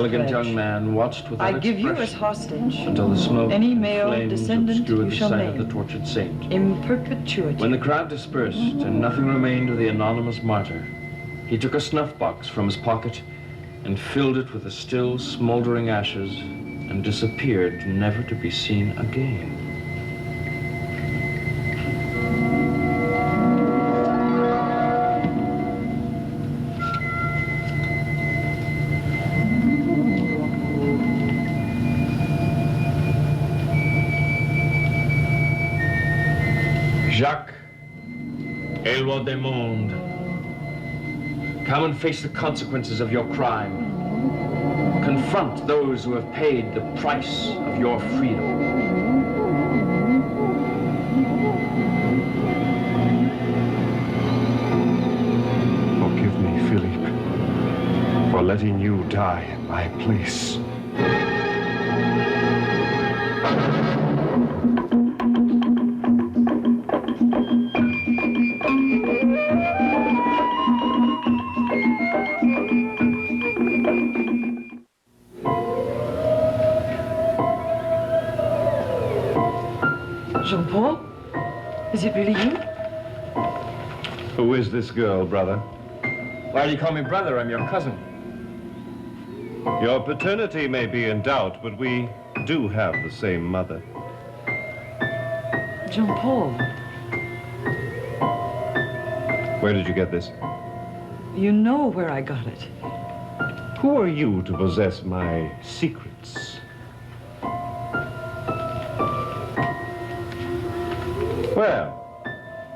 elegant young man watched without I give you as expression hostage until the smoke any and male flames descendant obscured you the shall sight of name. the tortured saint. in perpetuity. When the crowd dispersed and nothing remained of the anonymous martyr, he took a snuff box from his pocket and filled it with the still smoldering ashes and disappeared, never to be seen again. Jacques Éloi des Mondes, come and face the consequences of your crime. Confront those who have paid the price of your freedom. Forgive me, Philippe, for letting you die in my place. Jean-Paul? Is it really you? Who is this girl, brother? Why do you call me brother? I'm your cousin. Your paternity may be in doubt, but we do have the same mother. Jean-Paul, Where did you get this? you know where I got it. Who are you to possess my secrets? Well,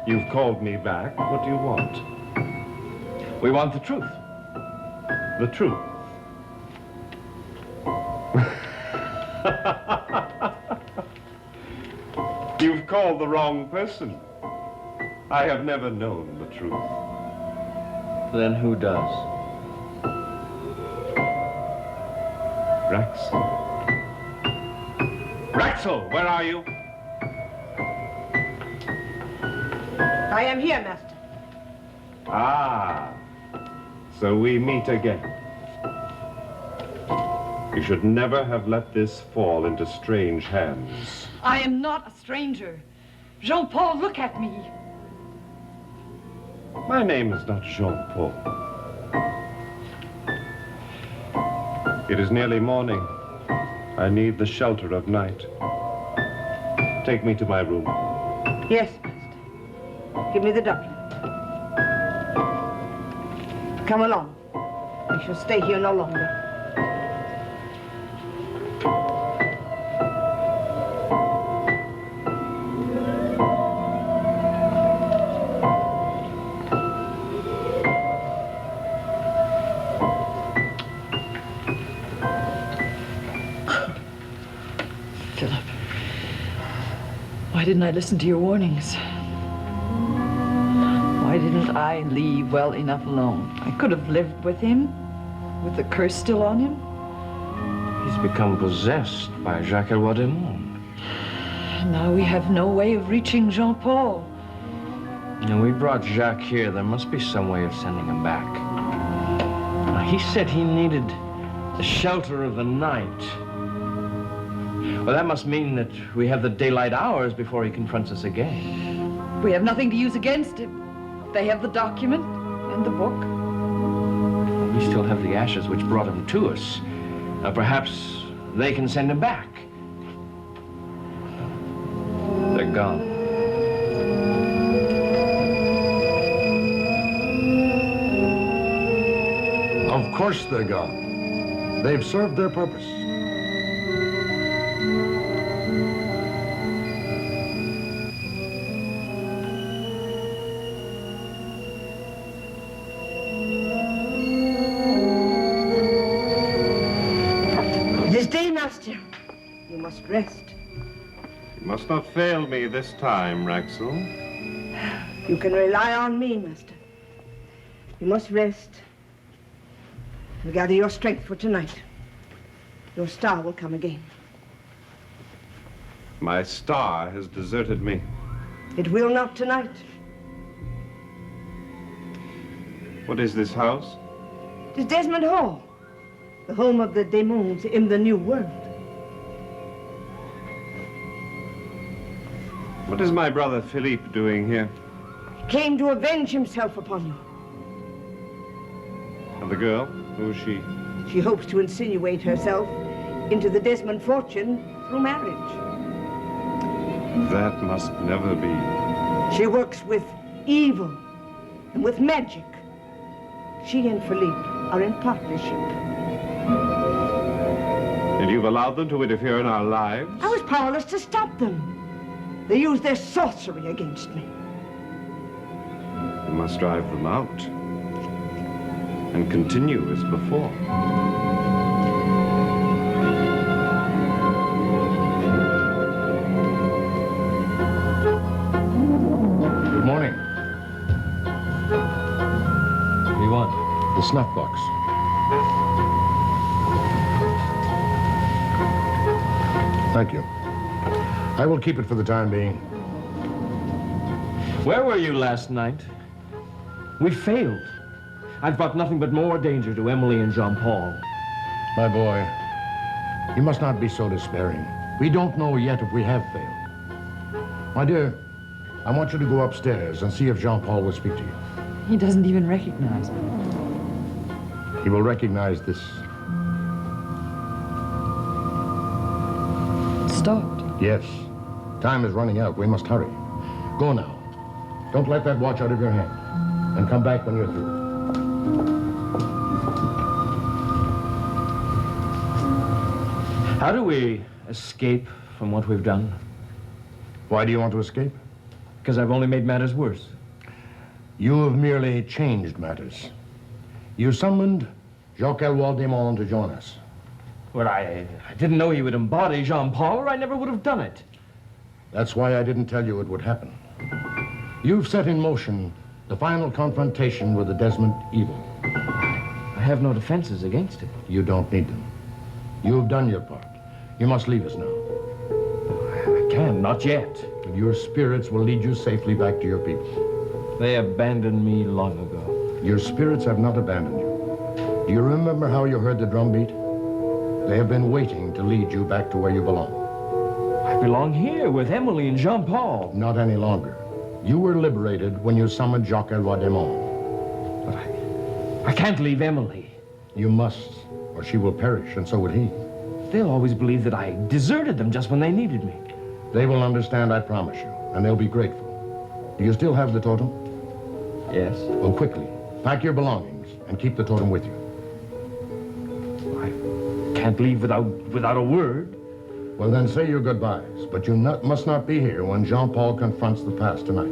you've called me back. What do you want? We want the truth. The truth. You've called the wrong person. I have never known the truth. Then who does? Raxel. Raxel, where are you? I am here, master. Ah, so we meet again. You should never have let this fall into strange hands. I am not a stranger. Jean-Paul, look at me. My name is not Jean-Paul. It is nearly morning. I need the shelter of night. Take me to my room. Yes, master. Give me the document. Come along. I shall stay here no longer. Philip, why didn't I listen to your warnings? Why didn't I leave well enough alone? I could have lived with him, with the curse still on him. He's become possessed by Jacques Éloi des Mondes. Now we have no way of reaching Jean-Paul. And we brought Jacques here. There must be some way of sending him back. Now, he said he needed the shelter of the night. Well, that must mean that we have the daylight hours before he confronts us again. We have nothing to use against him. They have the document and the book. We still have the ashes which brought him to us. Perhaps they can send him back. They're gone. Of course they're gone. They've served their purpose. This day, master, you must rest. You must not fail me this time, Raxel. You can rely on me, master. You must rest and gather your strength for tonight. Your star will come again. My star has deserted me. It will not tonight. What is this house? It is Desmond Hall. the home of the demons in the New World. What is my brother Philippe doing here? He came to avenge himself upon you. And the girl? Who is she? She hopes to insinuate herself into the Desmond fortune through marriage. That must never be. She works with evil and with magic. She and Philippe are in partnership. And you've allowed them to interfere in our lives? I was powerless to stop them. They used their sorcery against me. We must drive them out and continue as before. Good morning. What do you want? The snuff box. Thank you. I will keep it for the time being. Where were you last night? We failed. I've brought nothing but more danger to Emily and Jean-Paul. My boy, you must not be so despairing. We don't know yet if we have failed. My dear, I want you to go upstairs and see if Jean-Paul will speak to you. He doesn't even recognize me. He will recognize this. Stopped. Yes. Time is running out. We must hurry. Go now. Don't let that watch out of your hand. And come back when you're through. How do we escape from what we've done? Why do you want to escape? Because I've only made matters worse. You have merely changed matters. You summoned Jacques-Éloi Desmonds to join us. Well, I didn't know he would embody Jean-Paul, or I never would have done it. That's why I didn't tell you it would happen. You've set in motion the final confrontation with the Desmond evil. I have no defenses against it. You don't need them. You have done your part. You must leave us now. I can, not yet. Your spirits will lead you safely back to your people. They abandoned me long ago. Your spirits have not abandoned you. Do you remember how you heard the drum beat? They have been waiting to lead you back to where you belong. I belong here with Emily and Jean-Paul. Not any longer. You were liberated when you summoned Jacques-Éloi Desmonds. But I can't leave Emily. You must, or she will perish, and so would he. They'll always believe that I deserted them just when they needed me. They will understand, I promise you, and they'll be grateful. Do you still have the totem? Yes. Well, quickly, pack your belongings and keep the totem with you. I can't leave without a word. Well, then say your goodbyes, but you must not be here when Jean-Paul confronts the past tonight.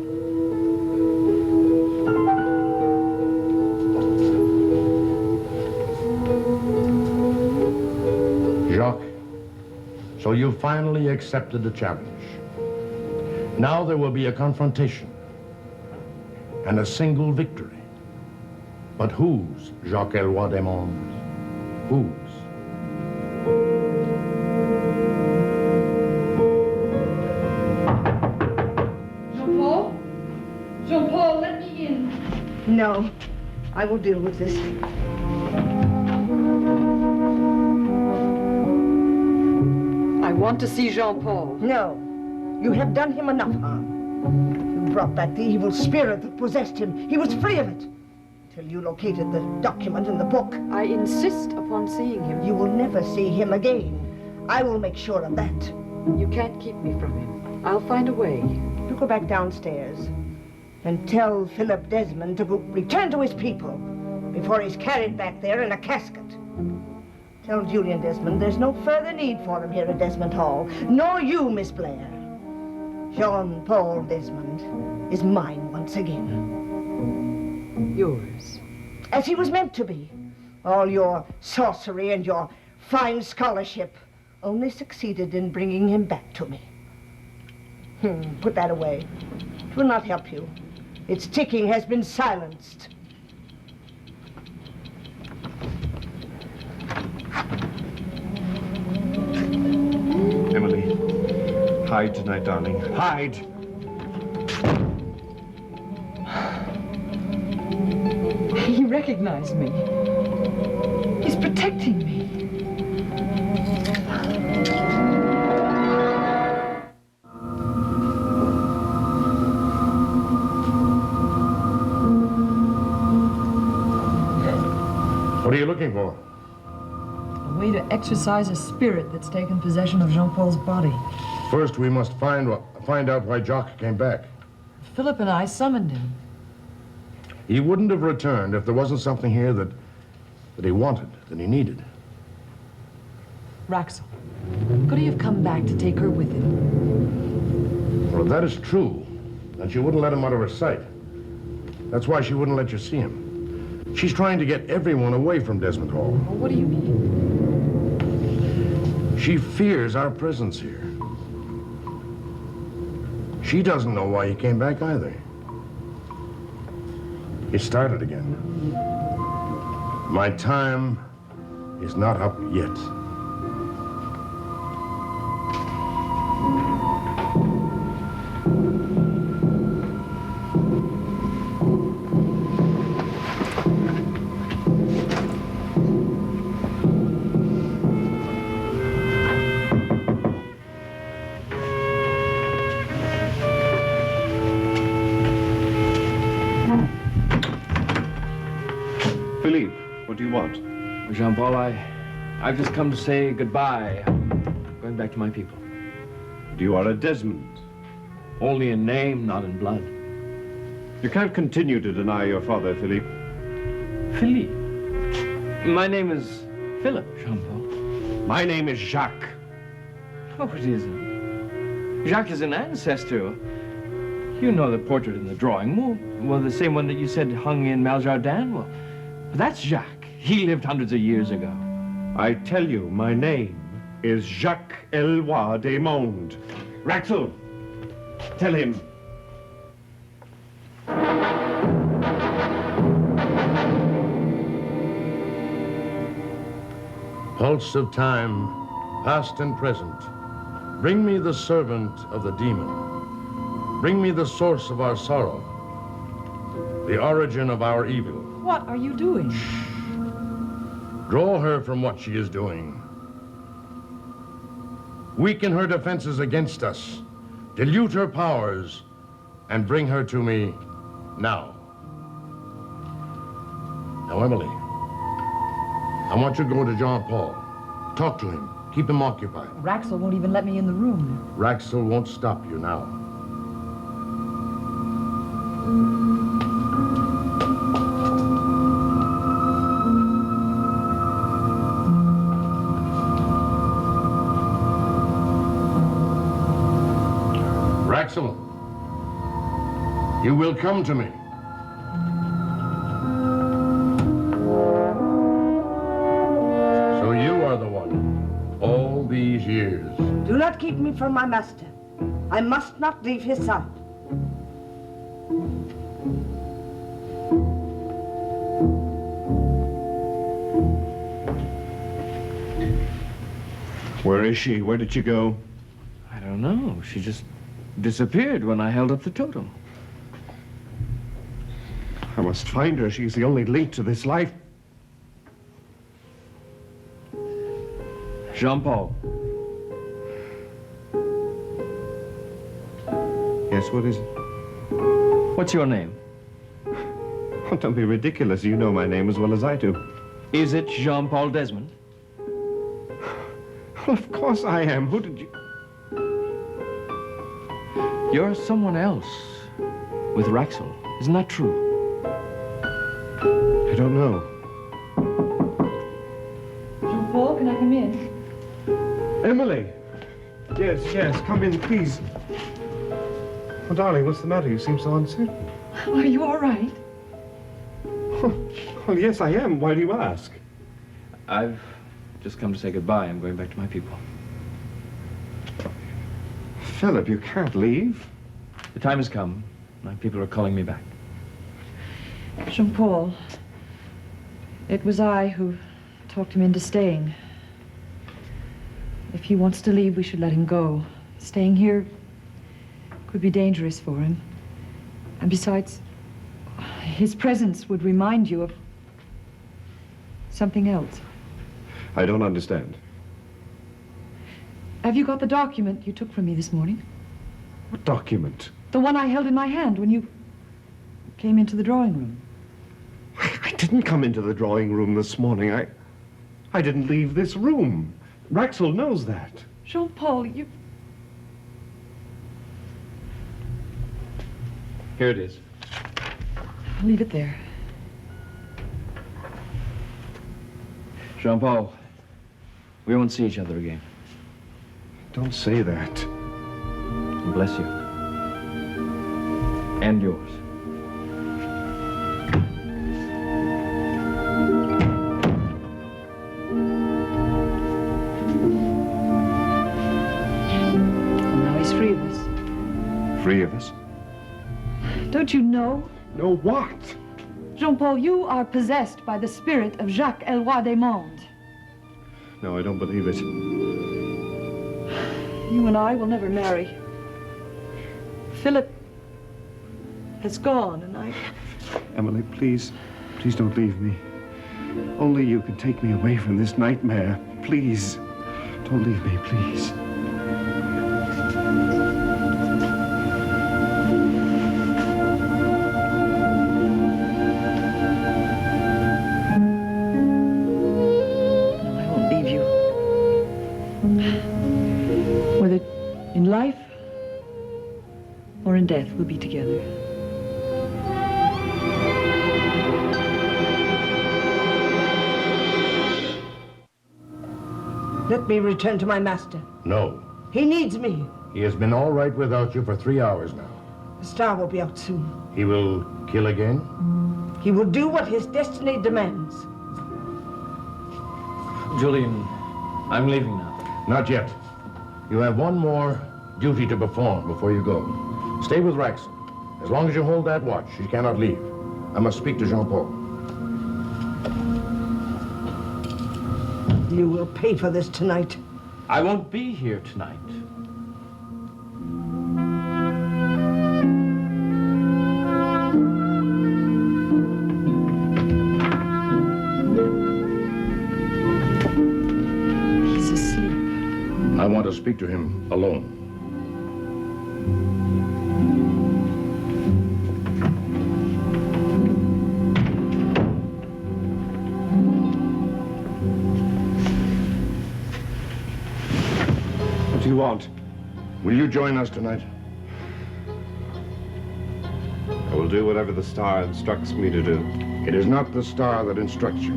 Jacques, so you finally accepted the challenge. Now there will be a confrontation and a single victory. But whose, Jacques-Éloi Desmonds? Whose? Jean-Paul? Jean-Paul, let me in. No, I will deal with this. I want to see Jean-Paul. No, you have done him enough harm. You brought back the evil spirit that possessed him. He was free of it. Till you located the document in the book. I insist upon seeing him. You will never see him again. I will make sure of that. You can't keep me from him. I'll find a way. You go back downstairs and tell Philip Desmond to return to his people before he's carried back there in a casket. Tell Julian Desmond there's no further need for him here at Desmond Hall, nor you, Miss Blair. Jean-Paul Desmond is mine once again. Yours. As he was meant to be. All your sorcery and your fine scholarship only succeeded in bringing him back to me. Put that away. It will not help you. Its ticking has been silenced. Emily, hide tonight, darling. Hide! He recognized me. His protecting me. What are you looking for? A way to exorcise a spirit that's taken possession of Jean-Paul's body. First, we must find out why Jacques came back. Philip and I summoned him. He wouldn't have returned if there wasn't something here that he wanted, that he needed. Raxel. Could he have come back to take her with him? Well, if that is true, then she wouldn't let him out of her sight. That's why she wouldn't let you see him. She's trying to get everyone away from Desmond Hall. Well, what do you mean? She fears our presence here. She doesn't know why he came back either. He started again. My time is not up yet. Philippe, what do you want? Jean-Paul, I've just come to say goodbye. I'm going back to my people. You are a Desmond. Only in name, not in blood. You can't continue to deny your father, Philippe. Philippe. My name is Philip, Jean-Paul. My name is Jacques. Oh, it isn't. Jacques is an ancestor. You know the portrait in the drawing. Well, the same one that you said hung in Maljardin. Well, that's Jacques. He lived hundreds of years ago. I tell you, my name is Jacques Eloi Desmondes. Raxel, tell him. Pulse of time, past and present, bring me the servant of the demon. Bring me the source of our sorrow, the origin of our evil. What are you doing? Draw her from what she is doing. Weaken her defenses against us. Dilute her powers and bring her to me now. Now, Emily, I want you to go to Jean-Paul. Talk to him. Keep him occupied. Raxel won't even let me in the room. Raxel won't stop you now. Raxel, you will come to me. So you are the one, all these years. Do not keep me from my master. I must not leave his side. Where is she? Where did she go? I don't know. She just disappeared when I held up the totem. I must find her. She's the only link to this life. Jean-Paul. Yes, what is it? What's your name? Oh, don't be ridiculous. You know my name as well as I do. Is it Jean-Paul Desmond? Well, of course I am. Who did you... You're someone else with Raxel. Isn't that true? I don't know. Jean-Paul, can I come in? Emily! Yes, yes, come in, please. Oh, darling, what's the matter? You seem so uncertain. Are you all right? Well, yes, I am. Why do you ask? I've just come to say goodbye. I'm going back to my people. Philip, you can't leave. The time has come. My people are calling me back. Jean-Paul, it was I who talked him into staying. If he wants to leave, we should let him go. Staying here could be dangerous for him. And besides, his presence would remind you of something else. I don't understand. Have you got the document you took from me this morning? What document? The one I held in my hand when you came into the drawing room. I didn't come into the drawing room this morning. I didn't leave this room. Raxel knows that. Jean-Paul, you... Here it is. Leave it there. Jean-Paul, we won't see each other again. Don't say that. Bless you. And yours. And now he's free of us. Free of us? Don't you know? No what? Jean-Paul, you are possessed by the spirit of Jacques Elroy des Mondes. No, I don't believe it. You and I will never marry. Philip has gone, and I... Emily, please don't leave me. Only you can take me away from this nightmare. Please, don't leave me, please. No, I won't leave you. Whether in life or in death, we'll be together. Let me return to my master. No. He needs me. He has been all right without you for 3 hours now. The star will be out soon. He will kill again? He will do what his destiny demands. Julian, I'm leaving now. Not yet. You have one more duty to perform before you go. Stay with Raxel. As long as you hold that watch, she cannot leave. I must speak to Jean-Paul. You will pay for this tonight. I won't be here tonight. He's asleep. I want to speak to him alone. What do you want? Will you join us tonight? I will do whatever the star instructs me to do. It is not the star that instructs you.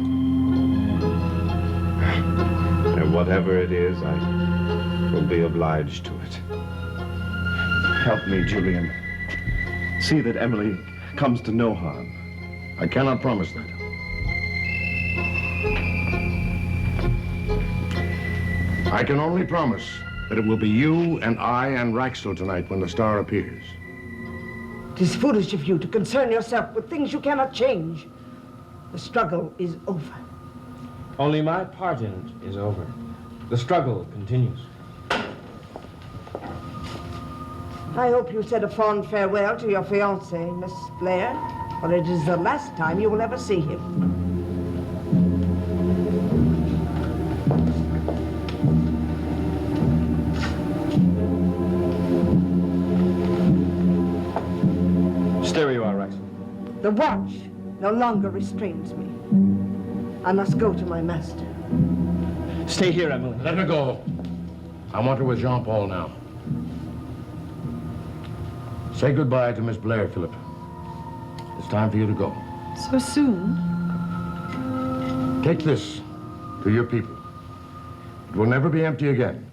And whatever it is, I will be obliged to it. Help me, Julian. See that Emily comes to no harm. I cannot promise that. I can only promise that it will be you and I and Raxel tonight when the star appears. It is foolish of you to concern yourself with things you cannot change. The struggle is over. Only my part in it is over. The struggle continues. I hope you said a fond farewell to your fiancé, Miss Blair, for it is the last time you will ever see him. Stay where you are, Raxel. The watch no longer restrains me. I must go to my master. Stay here, Emily. Let her go. I want her with Jean-Paul now. Say goodbye to Miss Blair, Philip. It's time for you to go. So soon? Take this to your people. It will never be empty again.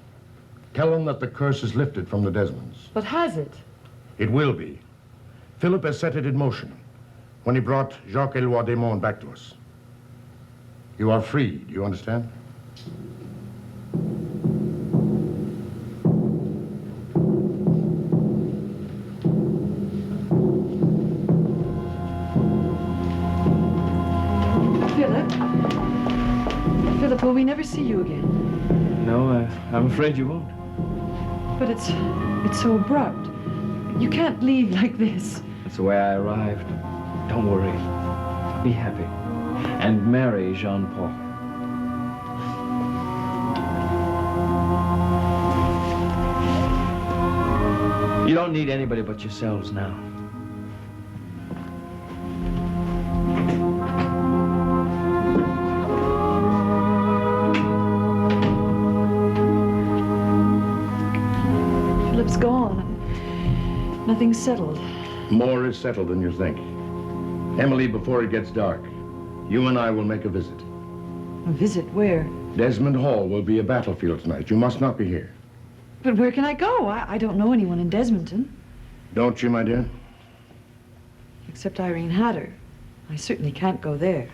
Tell them that the curse is lifted from the Desmonds. But has it? It will be. Philip has set it in motion when he brought Jacques Elroy des Mondes back to us. You are free, do you understand? Philip, will we never see you again? No, I'm afraid you won't. But it's so abrupt. You can't leave like this. That's the way I arrived. Don't worry. Be happy. And marry Jean-Paul. You don't need anybody but yourselves now. Philip's gone. Nothing's settled. More is settled than you think. Emily, before it gets dark, you and I will make a visit. A visit where? Desmond Hall will be a battlefield tonight. You must not be here. But where can I go? I don't know anyone in Desmonton. Don't you, my dear? Except Irene Hatter. I certainly can't go there.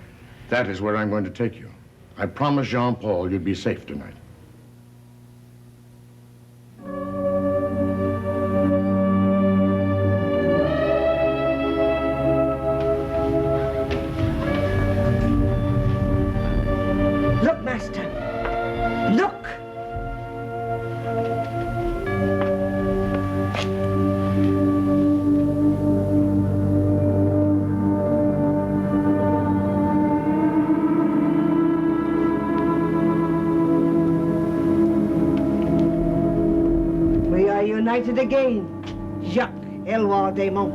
That is where I'm going to take you. I promise Jean-Paul you'd be safe tonight. Look, Master. Look! We are united again, Jacques Eloi Desmonts.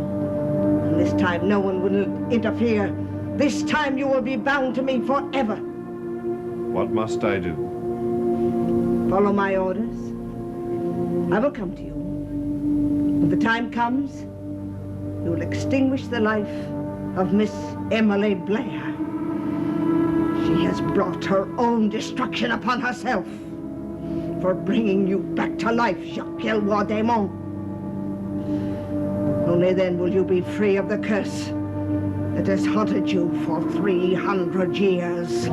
And this time no one will interfere. This time you will be bound to me forever. What must I do? Follow my orders. I will come to you. When the time comes, you will extinguish the life of Miss Emily Blair. She has brought her own destruction upon herself for bringing you back to life, Jacques Eloi Desmonts. Only then will you be free of the curse that has haunted you for 300 years.